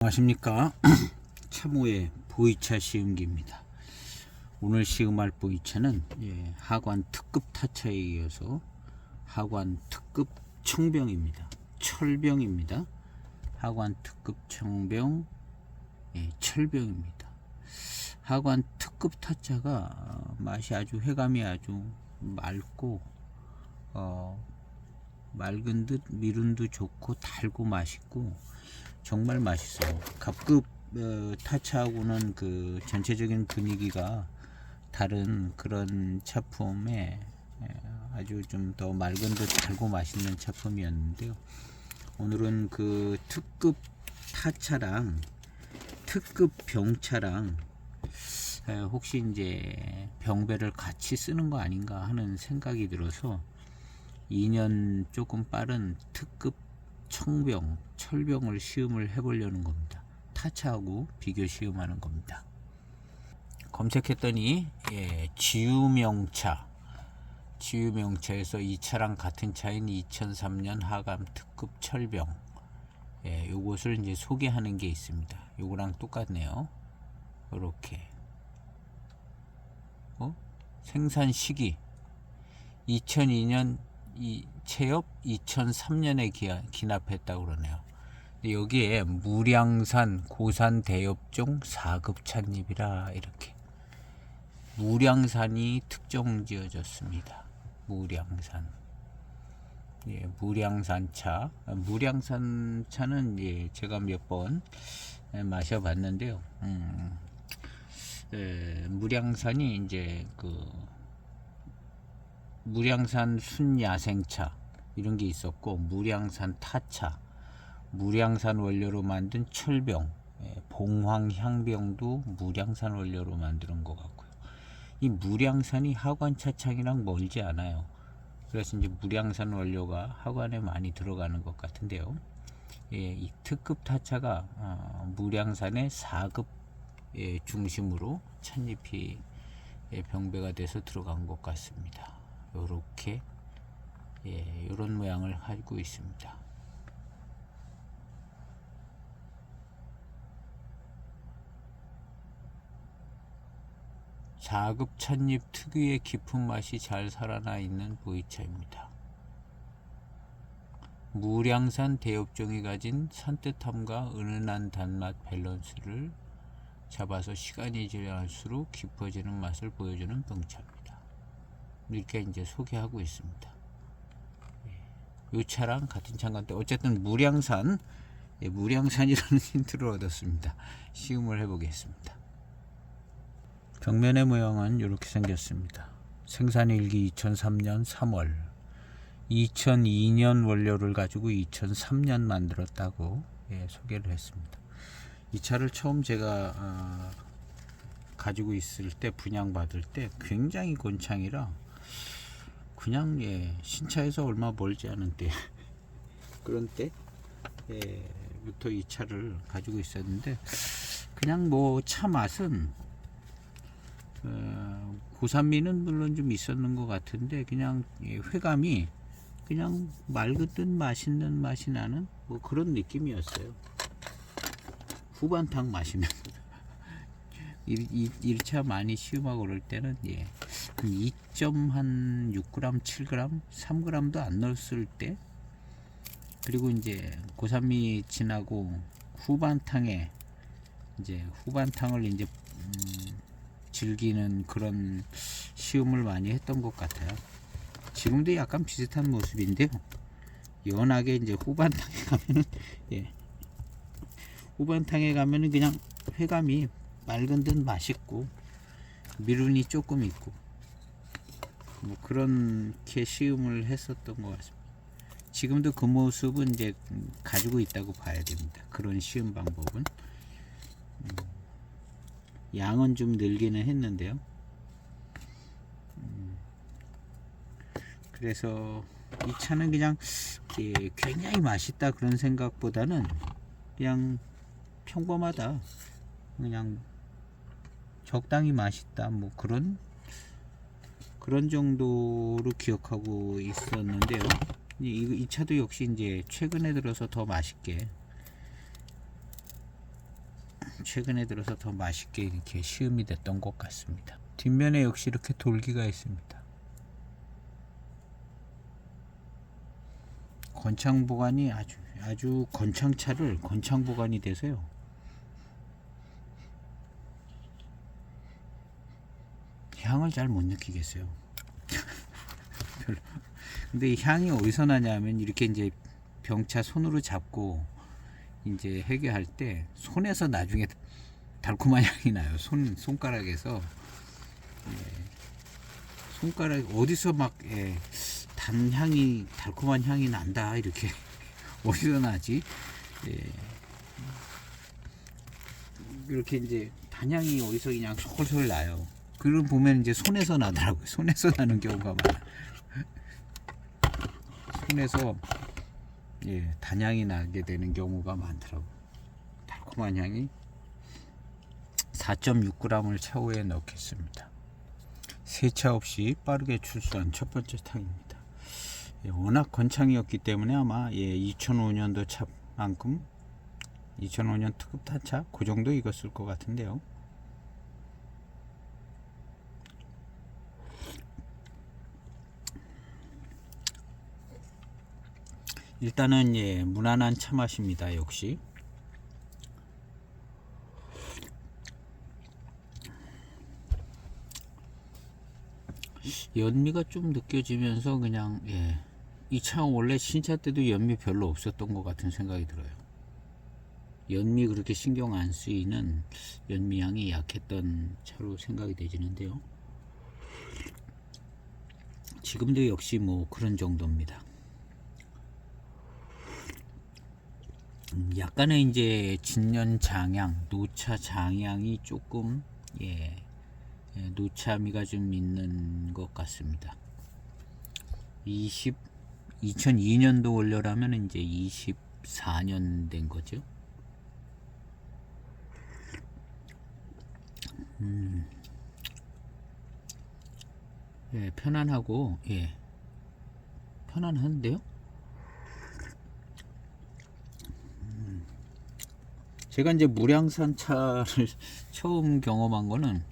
안녕하십니까. 참호의 보이차 시음기입니다. 오늘 시음할 보이차는 하관 특급 타차에 이어서 하관 특급 청병입니다. 철병입니다. 하관 특급 청병, 철병입니다. 하관 특급 타차가 맛이 아주 회감이 아주 맑고 맑은 듯 미룬도 좋고 달고 맛있고 정말 맛있어요. 갑급 타차하고는 그 전체적인 분위기가 다른 그런 차품에 아주 좀 더 맑은 듯 달고 맛있는 차품이었는데요. 오늘은 그 특급 타차랑 특급 병차랑 혹시 이제 병배를 같이 쓰는 거 아닌가 하는 생각이 들어서 2년 조금 빠른 특급 청병, 철병을 시음을 해보려는 겁니다. 타차하고 비교 시음하는 겁니다. 검색했더니 지유명차에서 이 차랑 같은 차인 2003년 하감 특급 철병, 요것을 이제 소개하는 게 있습니다. 요거랑 똑같네요. 이렇게 생산 시기 2002년 체협 2003년에 기납했다고 그러네요. 여기에 무량산 고산 대엽종 4급 찻잎이라 이렇게 무량산이 특정 지어졌습니다. 무량산 차. 무량산 차는 제가 몇 번 마셔봤는데요. 무량산이 이제 무량산 순야생차 이런 게 있었고, 무량산 타차, 무량산 원료로 만든 철병, 봉황향병도 무량산 원료로 만드는 것 같고요. 이 무량산이 하관 차창이랑 멀지 않아요. 그래서 이제 무량산 원료가 하관에 많이 들어가는 것 같은데요. 이 특급 타차가 무량산의 4급 중심으로 찻잎이 병배가 돼서 들어간 것 같습니다. 요렇게 요런 모양을 하고 있습니다. 자급 찻잎 특유의 깊은 맛이 잘 살아나 있는 보이차입니다. 무량산 대엽종이 가진 산뜻함과 은은한 단맛 밸런스를 잡아서 시간이 지날수록 깊어지는 맛을 보여주는 병차입니다. 이렇게 이제 소개하고 있습니다. 이 차랑 같은 차인데 어쨌든 무량산이라는 힌트를 얻었습니다. 시음을 해보겠습니다. 벽면의 모양은 이렇게 생겼습니다. 생산일기 2003년 3월 2002년 원료를 가지고 2003년 만들었다고 소개를 했습니다. 이 차를 처음 제가 가지고 있을 때, 분양받을 때 굉장히 곤창이라 그냥 신차에서 얼마 멀지 않은 때 그런 때부터 이 차를 가지고 있었는데, 그냥 뭐 차 맛은 고산미는 물론 좀 있었는 것 같은데 그냥 회감이 그냥 맑은 듯 맛있는 맛이 나는 뭐 그런 느낌이었어요. 후반탕 마시면 1차 많이 시음하고 그럴 때는 한 2.6g, 7g, 3g도 안 넣었을 때, 그리고 이제 고산미 지나고 후반탕을 이제 즐기는 그런 시음을 많이 했던 것 같아요. 지금도 약간 비슷한 모습인데요. 연하게 이제 후반탕에 가면은 그냥 회감이 맑은 듯 맛있고 미룬이 조금 있고 뭐 그렇게 시음을 했었던 것 같습니다. 지금도 그 모습은 이제 가지고 있다고 봐야 됩니다. 그런 시음 방법은 양은 좀 늘기는 했는데요. 그래서 이 차는 그냥 굉장히 맛있다 그런 생각보다는 그냥 평범하다, 그냥 적당히 맛있다, 뭐 그런 정도로 기억하고 있었는데요. 이 차도 역시 이제 최근에 들어서 더 맛있게 최근에 들어서 더 맛있게 이렇게 시음이 됐던 것 같습니다. 뒷면에 역시 이렇게 돌기가 있습니다. 건창 보관이 아주 건창차를 건창 보관이 돼서요. 향을 잘 못 느끼겠어요. 별로. 근데 이 향이 어디서 나냐면 이렇게 이제 병차 손으로 잡고 이제 해결할 때 손에서 나중에 달콤한 향이 나요. 손가락에서 손가락 어디서 막 단향이 달콤한 향이 난다 이렇게 어디서 나지? 이렇게 이제 단향이 어디서 그냥 솔솔 나요. 그걸 보면 이제 손에서 나더라고요. 손에서 나는 경우가 많아. 손에서 단향이 나게 되는 경우가 많더라고요. 달콤한 향이. 4.6g을 차후에 넣겠습니다. 세차 없이 빠르게 출수한 첫 번째 탕입니다. 워낙 건창이었기 때문에 아마 2005년도 차만큼 2005년 특급 타차 그 정도 익었을 것 같은데요. 일단은 무난한 차 맛입니다. 역시 연미가 좀 느껴지면서 그냥 이 차 원래 신차 때도 연미 별로 없었던 것 같은 생각이 들어요. 연미 그렇게 신경 안 쓰이는 연미향이 약했던 차로 생각이 되지는데요. 지금도 역시 뭐 그런 정도입니다. 약간의 이제 진년 장향, 노차 장향이 조금 노차미가 좀 있는 것 같습니다. 2002년도 원료라면 이제 24년 된 거죠. 편안하고 편안한데요. 제가 이제 무량산 차를 처음 경험한 거는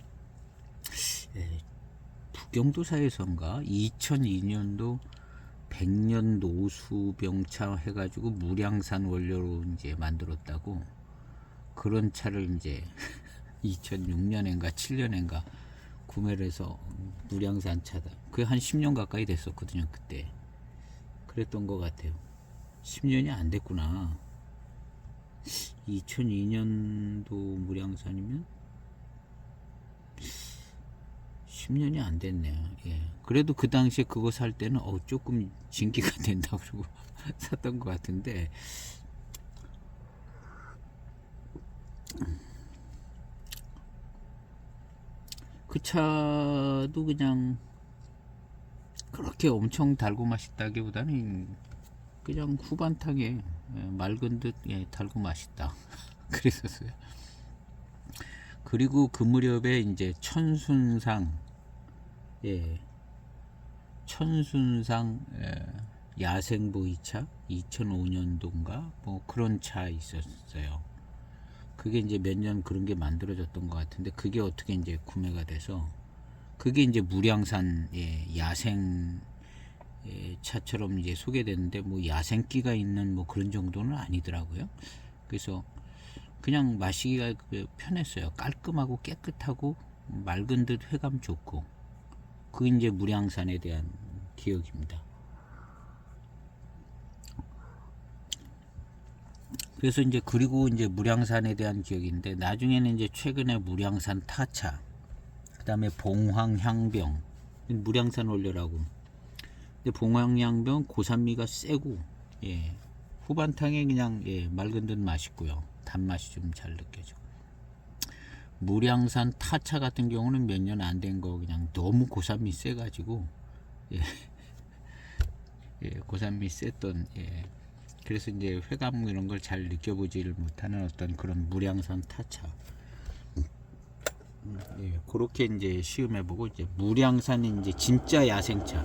북경도사에선가 2002년도 100년 노수병차 해가지고 무량산 원료로 이제 만들었다고 그런 차를 이제 2006년인가 7년인가 구매를 해서 무량산 차다. 그게 한 10년 가까이 됐었거든요. 그때 그랬던 것 같아요. 10년이 안 됐구나. 2002년도 무량산이면 10년이 안 됐네요. 그래도 그 당시에 그거 살 때는 조금 진기가 된다 그러고 샀던 것 같은데 그 차도 그냥 그렇게 엄청 달고 맛있다기보다는 그냥 후반탕에 맑은 듯 달고 맛있다 그랬었어요. 그리고 그 무렵에 이제 천순상 야생보이차 2005년도인가 뭐 그런 차 있었어요. 그게 이제 몇 년 그런 게 만들어졌던 것 같은데 그게 어떻게 이제 구매가 돼서 그게 이제 무량산 야생 차처럼 이제 소개됐는데 뭐 야생기가 있는 뭐 그런 정도는 아니더라고요. 그래서 그냥 마시기가 편했어요. 깔끔하고 깨끗하고 맑은 듯 회감 좋고 그게 이제 무량산에 대한 기억입니다. 그래서 이제 그리고 이제 무량산에 대한 기억인데 나중에는 이제 최근에 무량산 타차 그 다음에 봉황향병 무량산 원료라고 근데 봉황향병 고산미가 세고 후반탕에 그냥 맑은 듯 맛있고요. 단맛이 좀 잘 느껴져. 무량산 타차 같은 경우는 몇 년 안 된 거 그냥 너무 고산미 세가지고 고산미 셌던 그래서 이제 회감 이런 걸 잘 느껴보지를 못하는 어떤 그런 무량산 타차 그렇게 이제 시음해보고 이제 무량산 이제 진짜 야생차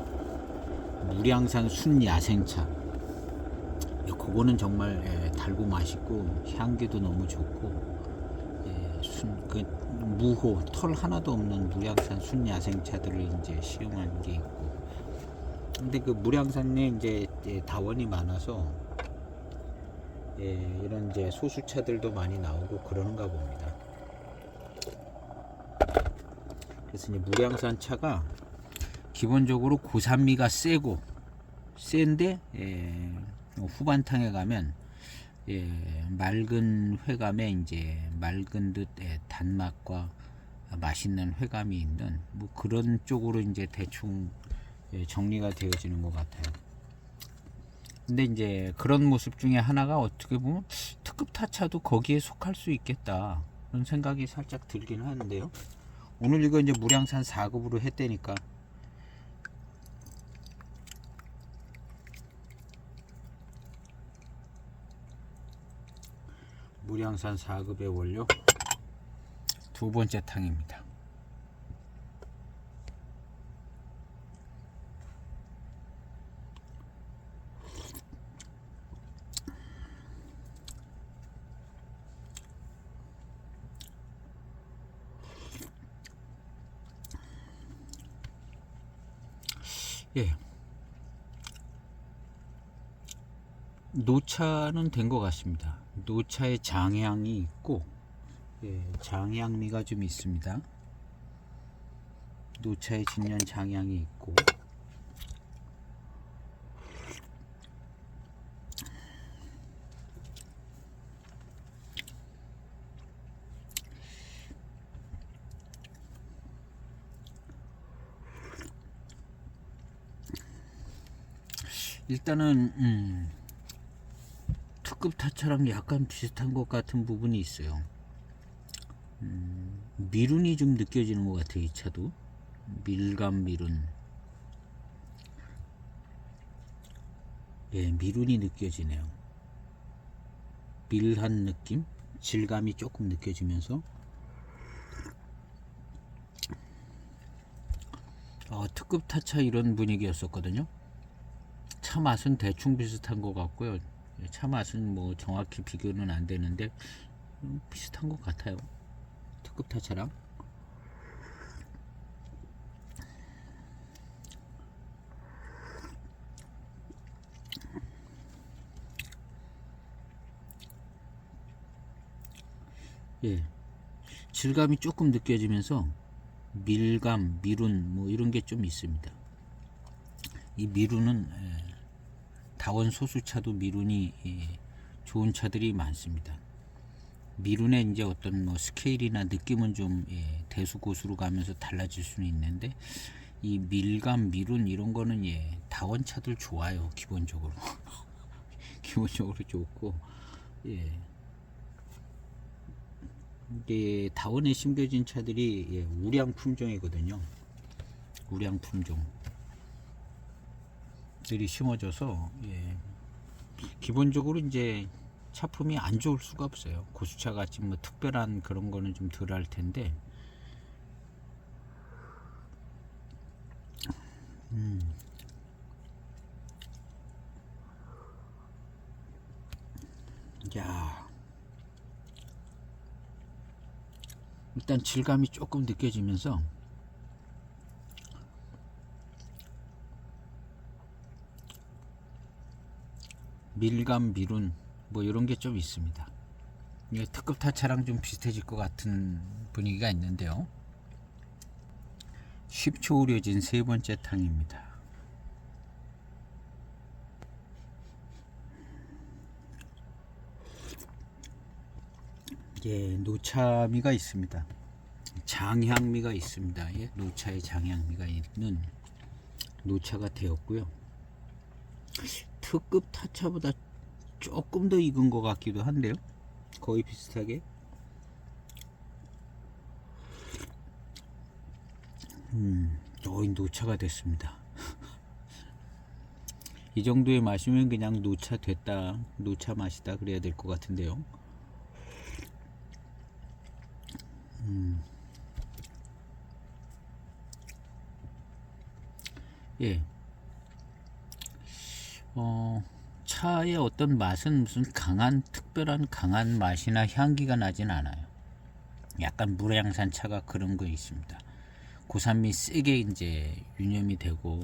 무량산 순 야생차 그거는 정말 달고 맛있고 향기도 너무 좋고 그 무호 털 하나도 없는 무량산 순야생차들을 이제 시음한 게 있고, 근데 그 무량산에 이제 다원이 많아서 이런 이제 소수차들도 많이 나오고 그러는가 봅니다. 그래서 이제 무량산 차가 기본적으로 고산미가 센데 후반탕에 가면 맑은 회감에 이제 맑은 듯 단맛과 맛있는 회감이 있는 뭐 그런 쪽으로 이제 대충 정리가 되어지는 것 같아요. 근데 이제 그런 모습 중에 하나가 어떻게 보면 특급 타차도 거기에 속할 수 있겠다 그런 생각이 살짝 들긴 하는데요. 오늘 이거 이제 무량산 4급으로 했다니까 무량산 4급의 원료 두 번째 탕입니다. 노차는 된 것 같습니다. 노차에 장향이 있고 장향미가 좀 있습니다. 노차에 진년 장향이 있고 일단은 특급 타차랑 약간 비슷한 것 같은 부분이 있어요. 미룬이 좀 느껴지는 것 같아요. 이 차도 밀감 미룬 미룬이 느껴지네요. 밀한 느낌 질감이 조금 느껴지면서 특급 타차 이런 분위기였었거든요. 차 맛은 대충 비슷한 것 같고요. 차 맛은 뭐 정확히 비교는 안 되는데 비슷한 것 같아요. 특급 타차랑 질감이 조금 느껴지면서 밀감, 미룬 뭐 이런 게 좀 있습니다. 이 미룬은 다원 소수차도 미룬이 좋은 차들이 많습니다. 미룬의 이제 어떤 뭐 스케일이나 느낌은 좀 대수고수로 가면서 달라질 수는 있는데 이 밀감, 미룬 이런 거는 다원 차들 좋아요. 기본적으로 기본적으로 좋고 이게 다원에 심겨진 차들이 우량 품종이거든요. 우량 품종들이 심어져서 기본적으로 이제 차품이 안 좋을 수가 없어요. 고수차 같이 뭐 특별한 그런 거는 좀 덜 할 텐데 야 일단 질감이 조금 느껴지면서 밀감, 미룬 뭐 이런 게 좀 있습니다. 이게 특급 타차랑 좀 비슷해질 것 같은 분위기가 있는데요. 10초 우려진 세 번째 탕입니다. 노차미가 있습니다. 장향미가 있습니다. 노차의 장향미가 있는 노차가 되었고요. 특급 타차보다 조금 더 익은 것 같기도 한데요. 거의 비슷하게. 노차가 됐습니다. 이 정도의 맛이면 그냥 노차 됐다, 노차 맛이다 그래야 될 것 같은데요. 차의 어떤 맛은 무슨 특별한 강한 맛이나 향기가 나진 않아요. 약간 무량산 차가 그런 거 있습니다. 고산미 세게 이제 유념이 되고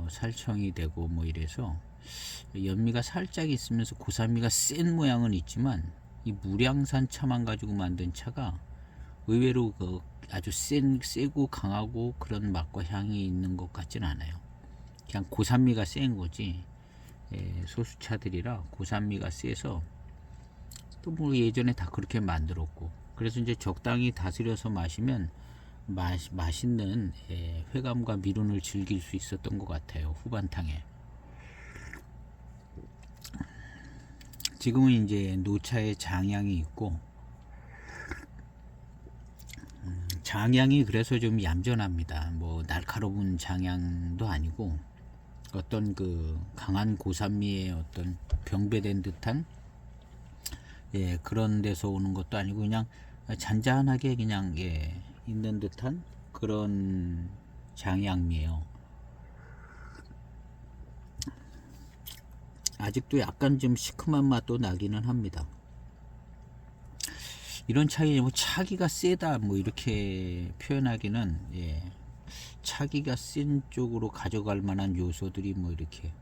살청이 되고 뭐 이래서 연미가 살짝 있으면서 고산미가 센 모양은 있지만 이 무량산 차만 가지고 만든 차가 의외로 그 아주 세고 강하고 그런 맛과 향이 있는 것 같진 않아요. 그냥 고산미가 센 거지. 소수차들이라 고산미가 세서 또 뭐 예전에 다 그렇게 만들었고, 그래서 이제 적당히 다스려서 마시면 맛있는 회감과 미론을 즐길 수 있었던 것 같아요. 후반탕에. 지금은 이제 노차에 장향이 있고, 장향이 그래서 좀 얌전합니다. 뭐 날카로운 장향도 아니고 어떤 그 강한 고산미의 어떤 병배된 듯한 그런 데서 오는 것도 아니고 그냥 잔잔하게 그냥 있는 듯한 그런 장향미예요. 아직도 약간 좀 시큼한 맛도 나기는 합니다. 이런 차이 뭐 차기가 세다 뭐 이렇게 표현하기는 차기가 센 쪽으로 가져갈 만한 요소들이 뭐 이렇게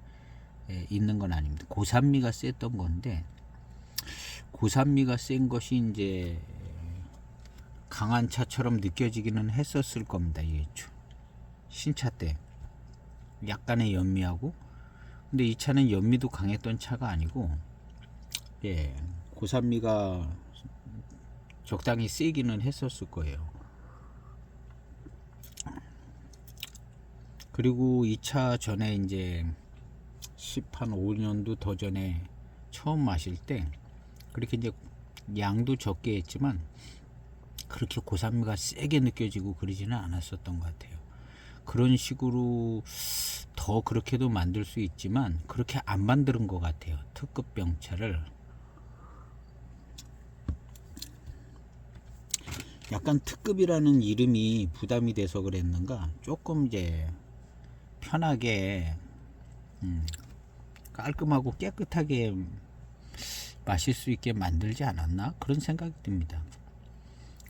있는 건 아닙니다. 고산미가 셌던 건데, 고산미가 센 것이 이제 강한 차처럼 느껴지기는 했었을 겁니다. 이 신차 때 약간의 연미하고, 근데 이 차는 연미도 강했던 차가 아니고 고산미가 적당히 세기는 했었을 거예요. 그리고 이 차 전에 이제 10한 5년도 더 전에 처음 마실 때 그렇게 이제 양도 적게 했지만 그렇게 고산미가 세게 느껴지고 그러지는 않았었던 것 같아요. 그런 식으로 더 그렇게도 만들 수 있지만 그렇게 안 만드는 것 같아요. 특급 병차를 약간 특급이라는 이름이 부담이 돼서 그랬는가 조금 이제 편하게 깔끔하고 깨끗하게 마실 수 있게 만들지 않았나 그런 생각이 듭니다.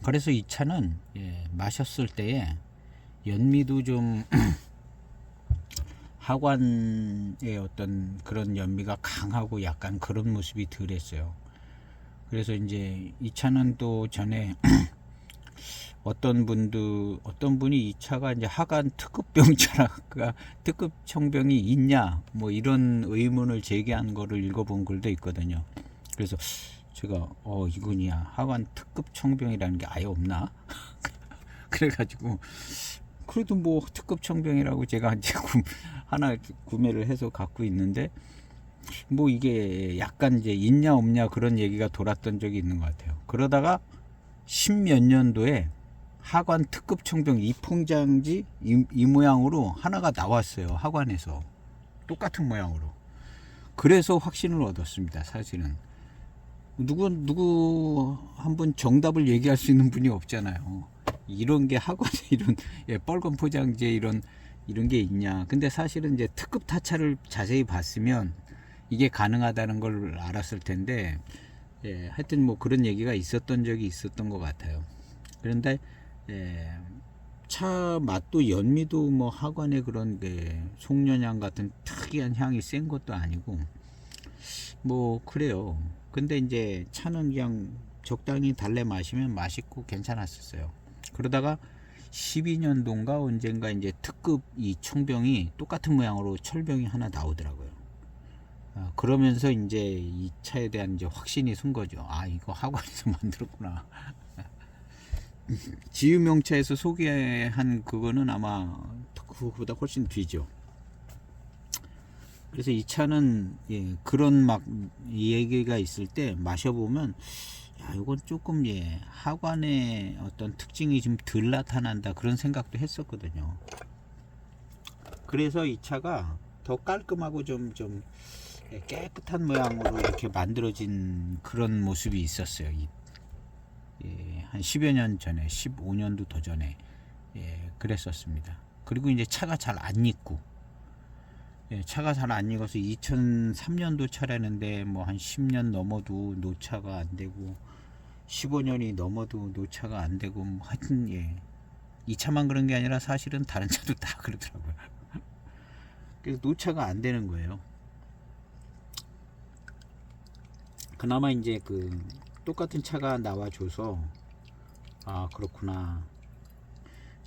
그래서 이 차는 마셨을 때에 연미도 좀 하관의 어떤 그런 연미가 강하고 약간 그런 모습이 덜했어요. 그래서 이제 이 차는 또 전에 어떤 분이 이 차가 이제 하관 특급병차라가 특급 청병이 있냐 뭐 이런 의문을 제기한 거를 읽어본 글도 있거든요. 그래서 제가 이거냐 하관 특급 청병이라는 게 아예 없나 그래가지고 그래도 뭐 특급 청병이라고 제가 이제 하나 구매를 해서 갖고 있는데, 뭐 이게 약간 이제 있냐 없냐 그런 얘기가 돌았던 적이 있는 것 같아요. 그러다가 10몇 년도에 하관 특급 청병 이풍장지 이 모양으로 하나가 나왔어요. 하관에서 똑같은 모양으로. 그래서 확신을 얻었습니다. 사실은 누구 한 분 정답을 얘기할 수 있는 분이 없잖아요. 이런 게 하관에 이런 뻘건 포장지에 이런 게 있냐. 근데 사실은 이제 특급 타차를 자세히 봤으면 이게 가능하다는 걸 알았을 텐데, 하여튼 뭐 그런 얘기가 있었던 적이 있었던 것 같아요. 그런데 차 맛도 연미도 뭐 하관의 그런 송년향 같은 특이한 향이 센 것도 아니고 뭐 그래요. 근데 이제 차는 그냥 적당히 달래 마시면 맛있고 괜찮았었어요. 그러다가 12년도인가 언젠가 이제 특급 이 청병이 똑같은 모양으로 철병이 하나 나오더라고요. 그러면서 이제 이 차에 대한 이제 확신이 선 거죠. 이거 하관에서 만들었구나. 지유명차에서 소개한 그거는 아마 그거보다 훨씬 뒤죠. 그래서 이 차는 그런 막 얘기가 있을 때 마셔보면 이건 조금 하관의 어떤 특징이 좀 덜 나타난다 그런 생각도 했었거든요. 그래서 이 차가 더 깔끔하고 좀 깨끗한 모양으로 이렇게 만들어진 그런 모습이 있었어요. 한 10여 년 전에 15년도 더 전에 그랬었습니다. 그리고 이제 차가 잘 안 익고 차가 잘 안 익어서 2003년도 차라는데 뭐 한 10년 넘어도 노차가 안 되고 15년이 넘어도 노차가 안 되고 뭐 하여튼 이 차만 그런 게 아니라 사실은 다른 차도 다 그러더라고요. 그래서 노차가 안 되는 거예요. 그나마 이제 그 똑같은 차가 나와줘서 아 그렇구나.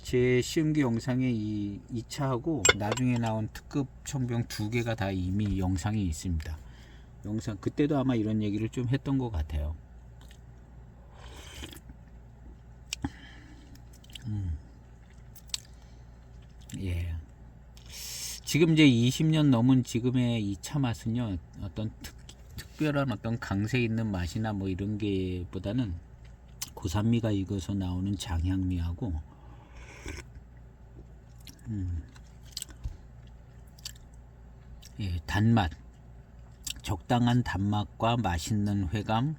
제 시음기 영상에 이 차하고 나중에 나온 특급 청병 두 개가 다 이미 영상이 있습니다. 영상 그때도 아마 이런 얘기를 좀 했던 것 같아요. 예. 지금 이제 20년 넘은 지금의 이 차 맛은요, 어떤 특별한 어떤 강세 있는 맛이나 뭐 이런 게 보다는 고산미가 익어서 나오는 장향미하고 단맛, 적당한 단맛과 맛있는 회감,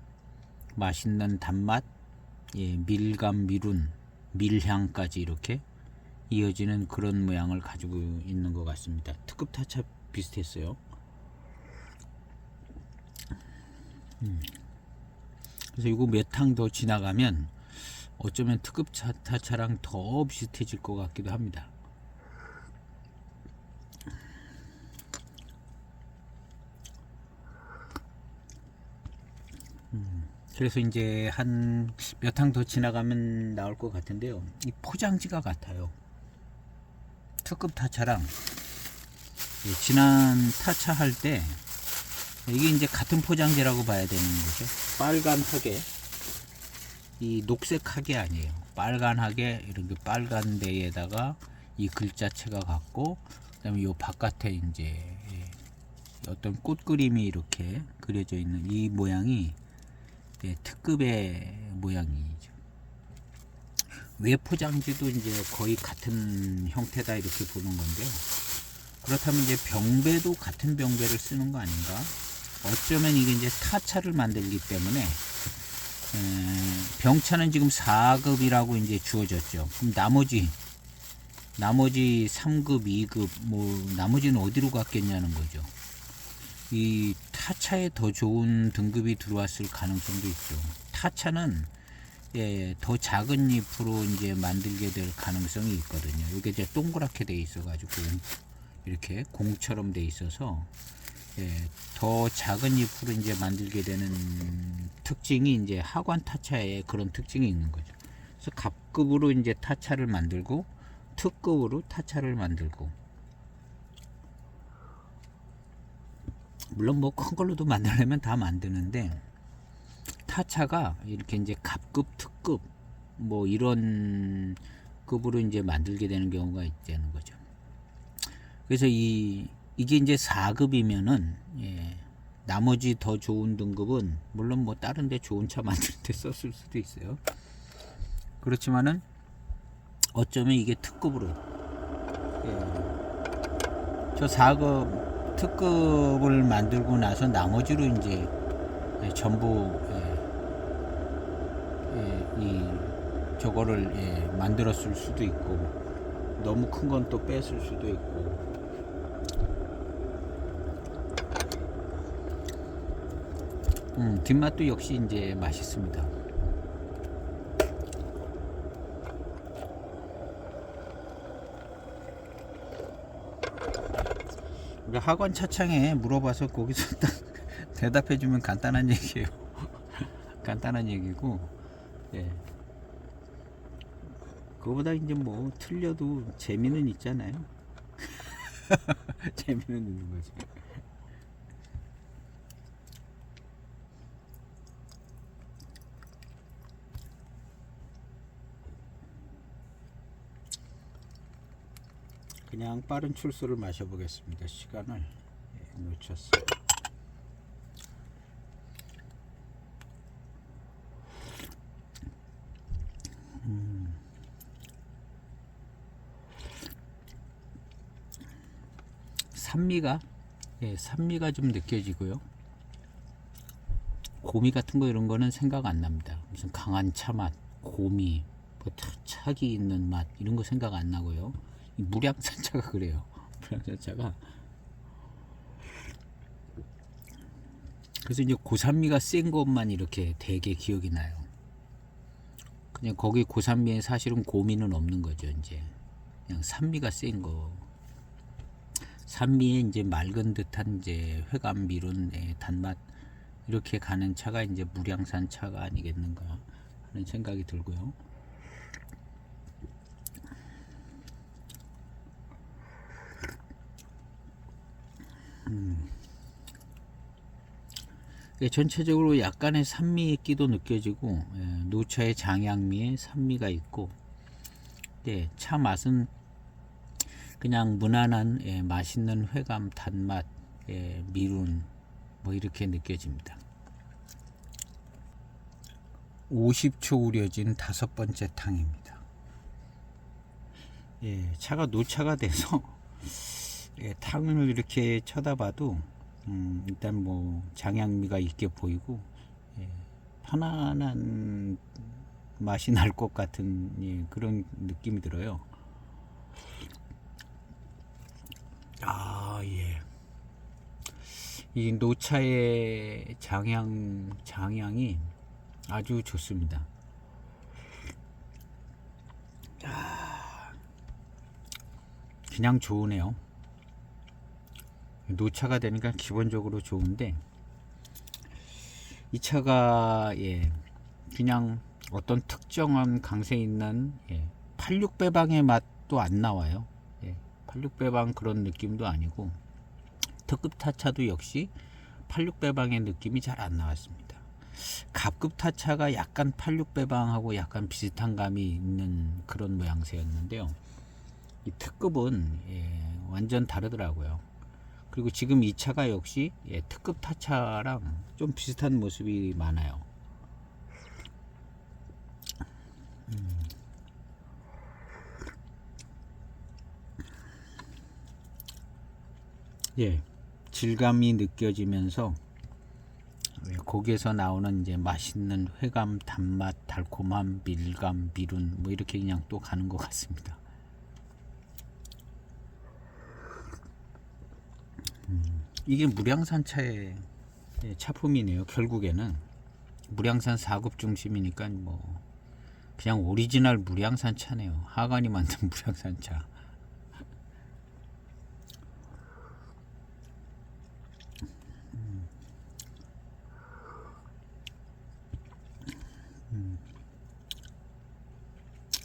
맛있는 단맛, 밀감, 미룬, 밀향까지 이렇게 이어지는 그런 모양을 가지고 있는 것 같습니다. 특급 타차 비슷했어요. 그래서 이거 몇 탕 더 지나가면 어쩌면 특급 타차랑 더 비슷해질 것 같기도 합니다. 그래서 이제 한 몇 탕 더 지나가면 나올 것 같은데요. 이 포장지가 같아요. 특급 타차랑 지난 타차 할 때 이게 이제 같은 포장지라고 봐야 되는 거죠. 빨간 하게, 이 녹색 하게 아니에요. 빨간 하게 이렇게 빨간 데에다가 이 글자체가 같고, 그다음에 이 바깥에 이제 어떤 꽃 그림이 이렇게 그려져 있는 이 모양이 특급의 모양이죠. 외 포장지도 이제 거의 같은 형태다 이렇게 보는 건데요. 그렇다면 이제 병배도 같은 병배를 쓰는 거 아닌가? 어쩌면 이게 이제 타차를 만들기 때문에 병차는 지금 4급이라고 이제 주어졌죠. 그럼 나머지 3급, 2급 뭐 나머지는 어디로 갔겠냐는 거죠. 이 타차에 더 좋은 등급이 들어왔을 가능성도 있죠. 타차는 더 작은 잎으로 이제 만들게 될 가능성이 있거든요. 이게 이제 동그랗게 돼 있어 가지고 이렇게 공처럼 돼 있어서 더 작은 잎으로 이제 만들게 되는 특징이 이제 하관 타차에 그런 특징이 있는 거죠. 그래서 갑급으로 이제 타차를 만들고 특급으로 타차를 만들고, 물론 뭐 큰 걸로도 만들려면 다 만드는데 타차가 이렇게 이제 갑급, 특급 뭐 이런 급으로 이제 만들게 되는 경우가 있다는 거죠. 그래서 이게 이제 4급이면은 나머지 더 좋은 등급은 물론 뭐 다른 데 좋은 차 만들 때 썼을 수도 있어요. 그렇지만은 어쩌면 이게 특급으로 저 4급 특급을 만들고 나서 나머지로 이제 전부 저거를 만들었을 수도 있고, 너무 큰 건 또 뺐을 수도 있고. 뒷맛도 역시 이제 맛있습니다. 학원 차창에 물어봐서 거기서 딱 대답해주면 간단한 얘기예요. 간단한 얘기고, 그거보다 이제 뭐 틀려도 재미는 있잖아요. 재미는 있는 거지. 그냥 빠른 출소를 마셔보겠습니다. 시간을 놓쳤어요. 산미가 좀 느껴지고요. 고미 같은 거 이런 거는 생각 안 납니다. 무슨 강한 차맛, 고미, 뭐 탁이 있는 맛 이런 거 생각 안 나고요. 이 무량산차가 그래요. 무량산차가 그래서 이제 고산미가 센 것만 이렇게 되게 기억이 나요. 그냥 거기 고산미에 사실은 고미는 없는 거죠. 이제 그냥 산미가 센 거. 산미에 이제 맑은 듯한 이제 회감 미룬 단맛 이렇게 가는 차가 이제 무량산 차가 아니겠는가 하는 생각이 들고요. 전체적으로 약간의 산미의 끼도 느껴지고 노차의 장향미에 산미가 있고 차 맛은 그냥 무난한 맛있는 회감 단맛 미룬 뭐 이렇게 느껴집니다. 50초 우려진 5번째 탕입니다. 차가 노차가 돼서 탕을 이렇게 쳐다봐도 일단 뭐 장향미가 있게 보이고 편안한 맛이 날 것 같은 그런 느낌이 들어요. 이 노차의 장향이 아주 좋습니다. 그냥 좋으네요. 노차가 되니까 기본적으로 좋은데 이 차가 그냥 어떤 특정한 강세 있는 86배방의 맛도 안 나와요. 86배방 그런 느낌도 아니고 특급 타차도 역시 86배방의 느낌이 잘 안 나왔습니다. 갑급 타차가 약간 86배방하고 약간 비슷한 감이 있는 그런 모양새였는데요. 이 특급은 완전 다르더라고요. 그리고 지금 이 차가 역시 특급 타차랑 좀 비슷한 모습이 많아요. 질감이 느껴지면서 거기에서 나오는 이제 맛있는 회감, 단맛, 달콤함, 밀감, 미룬 뭐 이렇게 그냥 또 가는 것 같습니다. 이게 무량산 차의 차품이네요. 결국에는 무량산 4급 중심이니까 뭐 그냥 오리지널 무량산 차네요. 하관이 만든 무량산 차.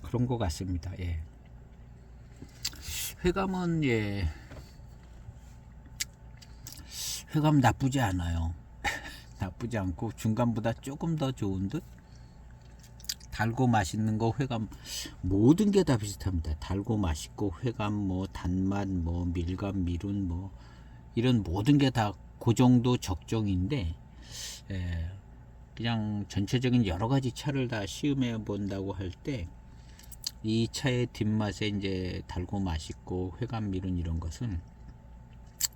그런 것 같습니다. 회감은 회감 나쁘지 않아요. 나쁘지 않고 중간보다 조금 더 좋은 듯. 달고 맛있는 거 회감 모든 게 다 비슷합니다. 달고 맛있고 회감 뭐 단맛 뭐 밀감 미룬 뭐 이런 모든 게 다 그 정도 적정인데 그냥 전체적인 여러 가지 차를 다 시음해 본다고 할 때 이 차의 뒷맛에 이제 달고 맛있고 회감 미룬 이런 것은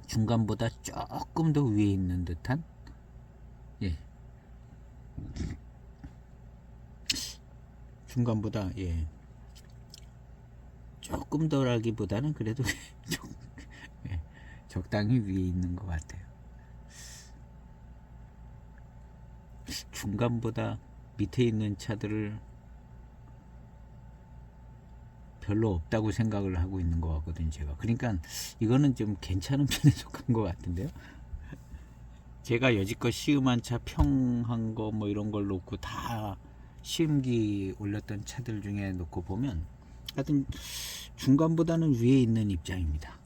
중간보다 조금 더 위에 있는 듯한 중간보다 조금 덜하기보다는 그래도 적당히 위에 있는 것 같아요. 중간보다 밑에 있는 차들을 별로 없다고 생각을 하고 있는 것 같거든요, 제가. 그러니까 이거는 좀 괜찮은 편에 속한 것 같은데요. 제가 여지껏 시음한 차 평한 거 뭐 이런 걸 놓고 다 시음기 올렸던 차들 중에 놓고 보면 하여튼 중간보다는 위에 있는 입장입니다.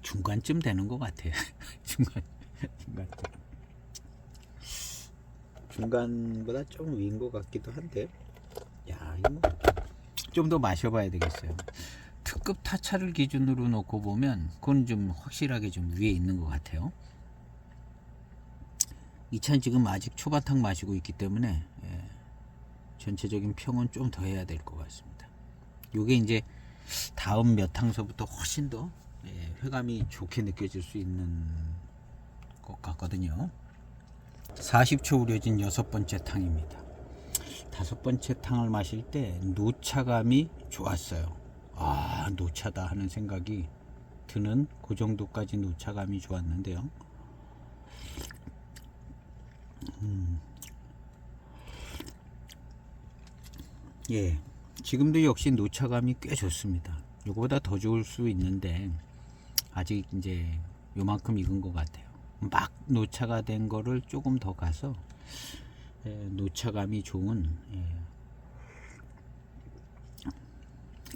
중간쯤 되는 것 같아요. 중간보다 좀 위인 것 같기도 한데, 좀 더 마셔봐야 되겠어요. 특급 타차를 기준으로 놓고 보면 그건 좀 확실하게 좀 위에 있는 것 같아요. 이 차는 지금 아직 초바탕 마시고 있기 때문에 전체적인 평은 좀 더 해야 될 것 같습니다. 요게 이제 다음 몇 탕서부터 훨씬 더 회감이 좋게 느껴질 수 있는 것 같거든요. 40초 우려진 6번째 탕입니다. 5번째 탕을 마실 때 노차감이 좋았어요. 노차다 하는 생각이 드는 그 정도까지 노차감이 좋았는데요. 예, 지금도 역시 노차감이 꽤 좋습니다. 이거보다 더 좋을 수 있는데 아직 이제 요만큼 익은 것 같아요. 막 노차가 된 거를 조금 더 가서 노차감이 좋은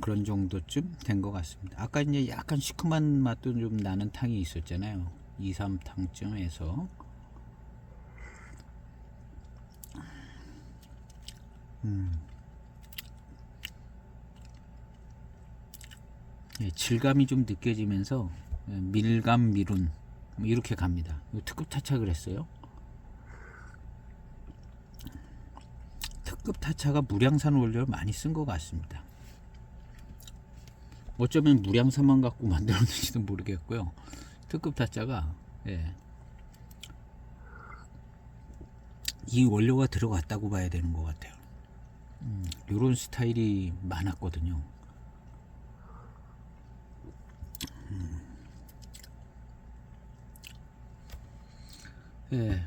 그런 정도쯤 된 것 같습니다. 아까 이제 약간 시큼한 맛도 좀 나는 탕이 있었잖아요. 2, 3탕쯤에서 질감이 좀 느껴지면서 밀감 미룬 뭐 이렇게 갑니다. 특급 타차를 했어요. 특급 타차가 무량산 원료를 많이 쓴 것 같습니다. 어쩌면 무량산만 갖고 만들었는지도 모르겠고요. 특급 타차가 이 원료가 들어갔다고 봐야 되는 것 같아요. 이런 스타일이 많았거든요.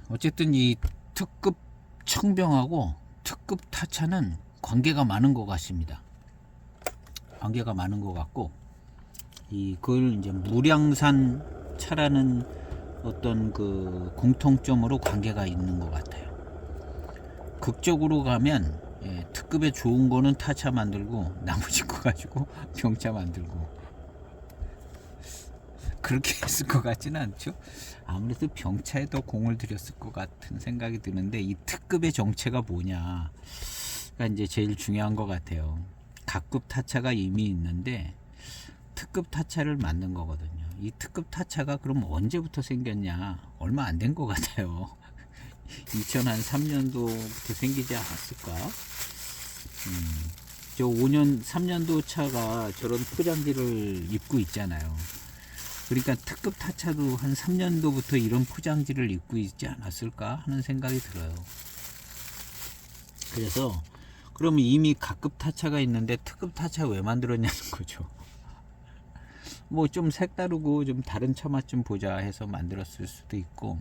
어쨌든 이 특급 청병하고 특급 타차는 관계가 많은 것 같습니다. 관계가 많은 것 같고, 그걸 이제 무량산 차라는 어떤 그 공통점으로 관계가 있는 것 같아요. 극적으로 가면 특급에 좋은 거는 타차 만들고 나머지 거 가지고 병차 만들고 그렇게 했을 것 같지는 않죠. 아무래도 병차에 더 공을 들였을 것 같은 생각이 드는데 이 특급의 정체가 뭐냐가 이제 제일 중요한 것 같아요. 각급 타차가 이미 있는데 특급 타차를 만든 거거든요. 이 특급 타차가 그럼 언제부터 생겼냐? 얼마 안 된 것 같아요. 2003년도부터 생기지 않았을까? 저 5년 3년도 차가 저런 포장지를 입고 있잖아요. 그러니까 특급 타차도 한 3년도부터 이런 포장지를 입고 있지 않았을까 하는 생각이 들어요. 그래서 그러면 이미 각급 타차가 있는데 특급 타차 왜 만들었냐는 거죠. 뭐 좀 색다르고 좀 다른 차 맛 좀 보자 해서 만들었을 수도 있고,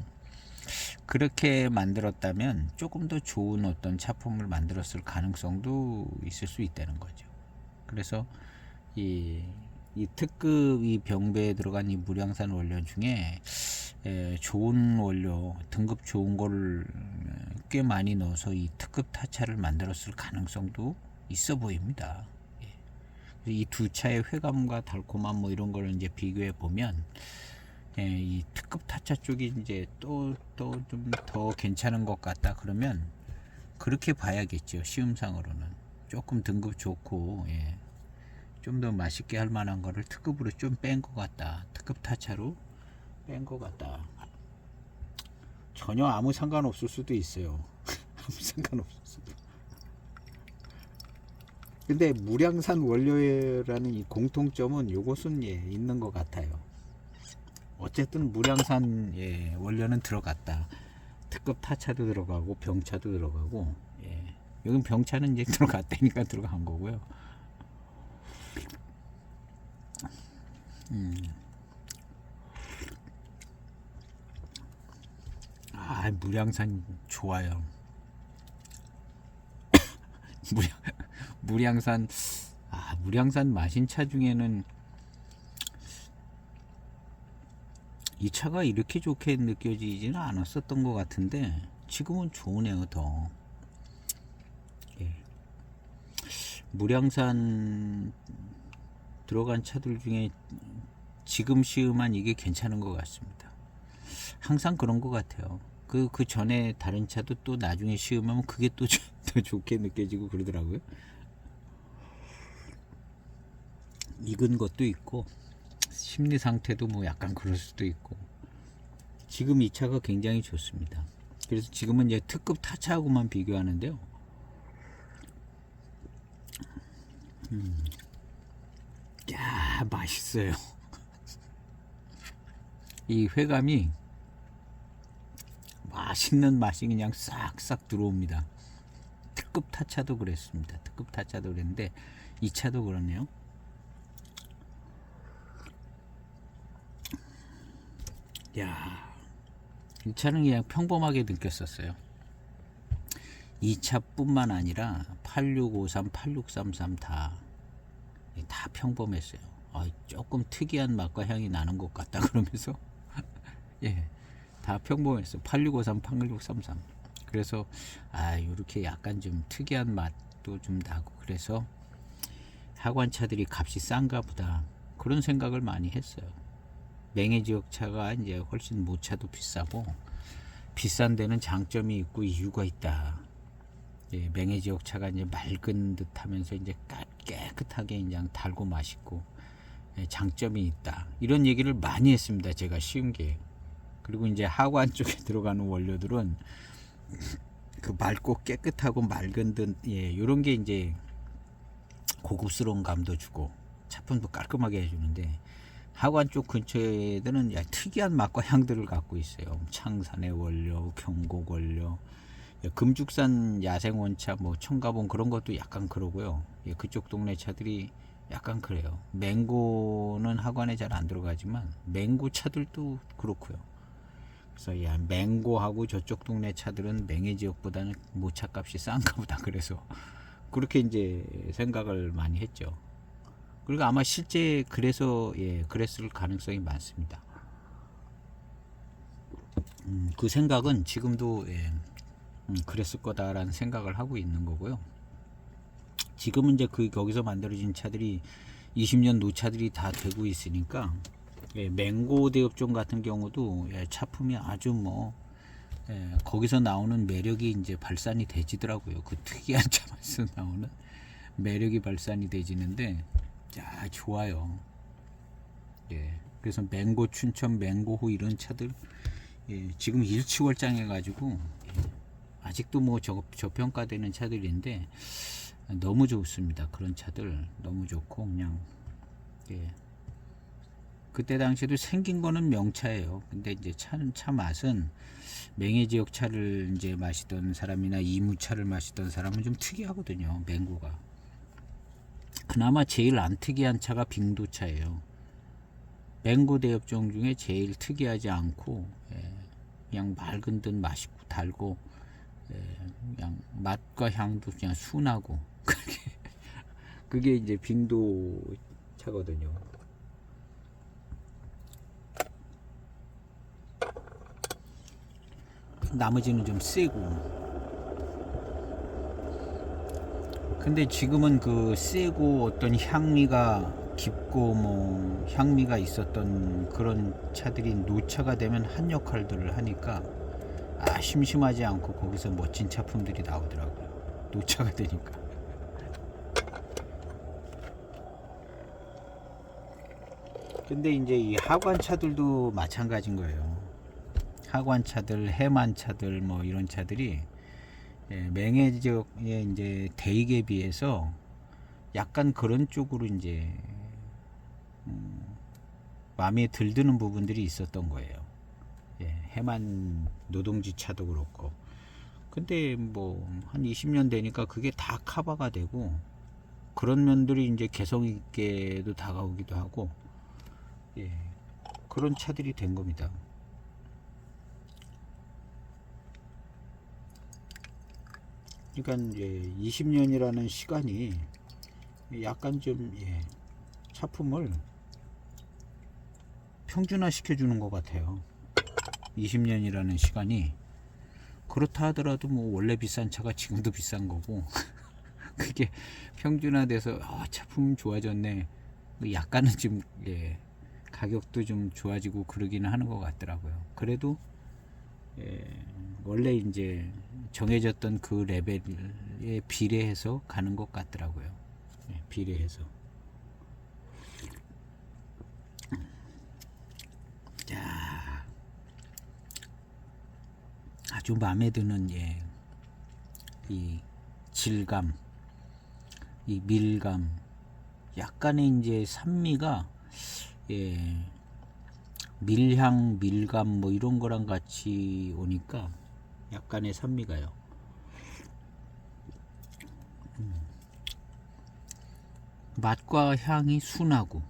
그렇게 만들었다면 조금 더 좋은 어떤 차품을 만들었을 가능성도 있을 수 있다는 거죠. 그래서 이 특급 이 병배에 들어간 이 무량산 원료 중에 좋은 원료, 등급 좋은 거를 꽤 많이 넣어서 이 특급 타차를 만들었을 가능성도 있어 보입니다. 이 두 차의 회감과 달콤함 뭐 이런 걸 이제 비교해 보면 이 특급 타차 쪽이 이제 또 좀 더 괜찮은 것 같다 그러면 그렇게 봐야겠죠. 시음상으로는 조금 등급 좋고 좀 더 맛있게 할 만한 거를 특급으로 좀 뺀 것 같다. 특급 타차로 뺀 것 같다. 전혀 아무 상관없을 수도 있어요. 아무 상관없을 수도. 근데 무량산 원료라는 이 공통점은 요것은 있는 것 같아요. 어쨌든 무량산 원료는 들어갔다. 특급 타차도 들어가고 병차도 들어가고 여긴 병차는 이제 들어갔다니까 들어간 거고요. 무량산 좋아요. 무량산 무량산 마신 차 중에는 이 차가 이렇게 좋게 느껴지지는 않았었던 것 같은데 지금은 좋으네요. 더 무량산 들어간 차들 중에 지금 시음한 이게 괜찮은 것 같습니다. 항상 그런 것 같아요. 그 전에 다른 차도 또 나중에 시음하면 그게 또 더 좋게 느껴지고 그러더라고요. 익은 것도 있고 심리 상태도 뭐 약간 그럴 수도 있고 지금 이 차가 굉장히 좋습니다. 그래서 지금은 이제 특급 타차하고만 비교하는데요. 야, 맛있어요. 이 회감이 맛있는 맛이 그냥 싹싹 들어옵니다. 특급 타차도 그랬습니다. 특급 타차도 그랬는데 이 차도 그렇네요. 야, 이 차는 그냥 평범하게 느꼈었어요. 이 차뿐만 아니라 8653, 8633 다 평범했어요. 조금 특이한 맛과 향이 나는 것 같다 그러면서 예, 다 평범했어요. 8653, 8633. 그래서 이렇게 약간 좀 특이한 맛도 좀 나고 그래서 하관차들이 값이 싼가 보다 그런 생각을 많이 했어요. 맹해 지역 차가 이제 훨씬 모차도 비싸고 비싼 데는 장점이 있고 이유가 있다. 예, 맹해 지역 차가 이제 맑은 듯하면서 이제 깨끗하게 그냥 달고 맛있고 장점이 있다. 이런 얘기를 많이 했습니다. 제가 쉬운 게. 그리고 이제 하관 쪽에 들어가는 원료들은 그 맑고 깨끗하고 맑은 듯 이런 게 이제 고급스러운 감도 주고 차품도 깔끔하게 해주는데 하관 쪽 근처에는 특이한 맛과 향들을 갖고 있어요. 창산의 원료, 경곡 원료, 금죽산 야생원차, 뭐 청가본 그런 것도 약간 그러고요. 그쪽 동네 차들이 약간 그래요. 맹고는 하관에 잘 안 들어가지만 맹고 차들도 그렇고요. 그래서 맹고하고 저쪽 동네 차들은 맹해 지역보다는 모차값이 싼가 보다. 그래서 그렇게 이제 생각을 많이 했죠. 그리고 아마 실제 그래서 그랬을 가능성이 많습니다. 그 생각은 지금도 그랬을 거다라는 생각을 하고 있는 거고요. 지금은 이제 거기서 만들어진 차들이 20년 노차들이 다 되고 있으니까 맹고 대업종 같은 경우도 차품이 아주 거기서 나오는 매력이 이제 발산이 되지더라고요. 그 특이한 차맛에서 나오는 매력이 발산이 되지는데 좋아요. 그래서 맹고 춘천, 맹고호 이런 차들 지금 일취월장해 가지고 아직도 저평가되는 차들인데 너무 좋습니다. 그런 차들 너무 좋고 그냥 그때 당시에도 생긴 거는 명차예요. 근데 이제 차 맛은 맹해 지역 차를 이제 마시던 사람이나 이무차를 마시던 사람은 좀 특이하거든요. 맹고가. 그나마 제일 안 특이한 차가 빙도차예요. 맹고 대엽종 중에 제일 특이하지 않고 그냥 맑은 듯 맛있고 달고 그냥 맛과 향도 그냥 순하고 그게 이제 빙도 차거든요. 나머지는 좀 세고. 근데 지금은 그 세고 어떤 향미가 깊고 향미가 있었던 그런 차들이 노차가 되면 한 역할들을 하니까 심심하지 않고 거기서 멋진 차품들이 나오더라고요. 노차가 되니까. 근데 이제 이 하관차들도 마찬가지인 거예요. 하관차들, 해만차들 이런 차들이 맹해 지역의 이제 대익에 비해서 약간 그런 쪽으로 이제 마음에 들드는 부분들이 있었던 거예요. 해만 노동지 차도 그렇고. 근데 한 20년 되니까 그게 다 커버가 되고 그런 면들이 이제 개성 있게도 다가오기도 하고 그런 차들이 된 겁니다. 그러니까 이제 20년이라는 시간이 약간 좀 차품을 평준화 시켜주는 것 같아요. 20년이라는 시간이 그렇다 하더라도 원래 비싼 차가 지금도 비싼 거고 그게 평준화돼서 차품 좋아졌네. 약간은 좀 가격도 좀 좋아지고 그러기는 하는 것 같더라고요. 그래도 원래 이제 정해졌던 그 레벨에 비례해서 가는 것 같더라고요. 비례해서. 자, 아주 마음에 드는 이 질감, 이 밀감, 약간의 이제 산미가 밀향, 밀감 이런 거랑 같이 오니까 약간의 산미가요. 맛과 향이 순하고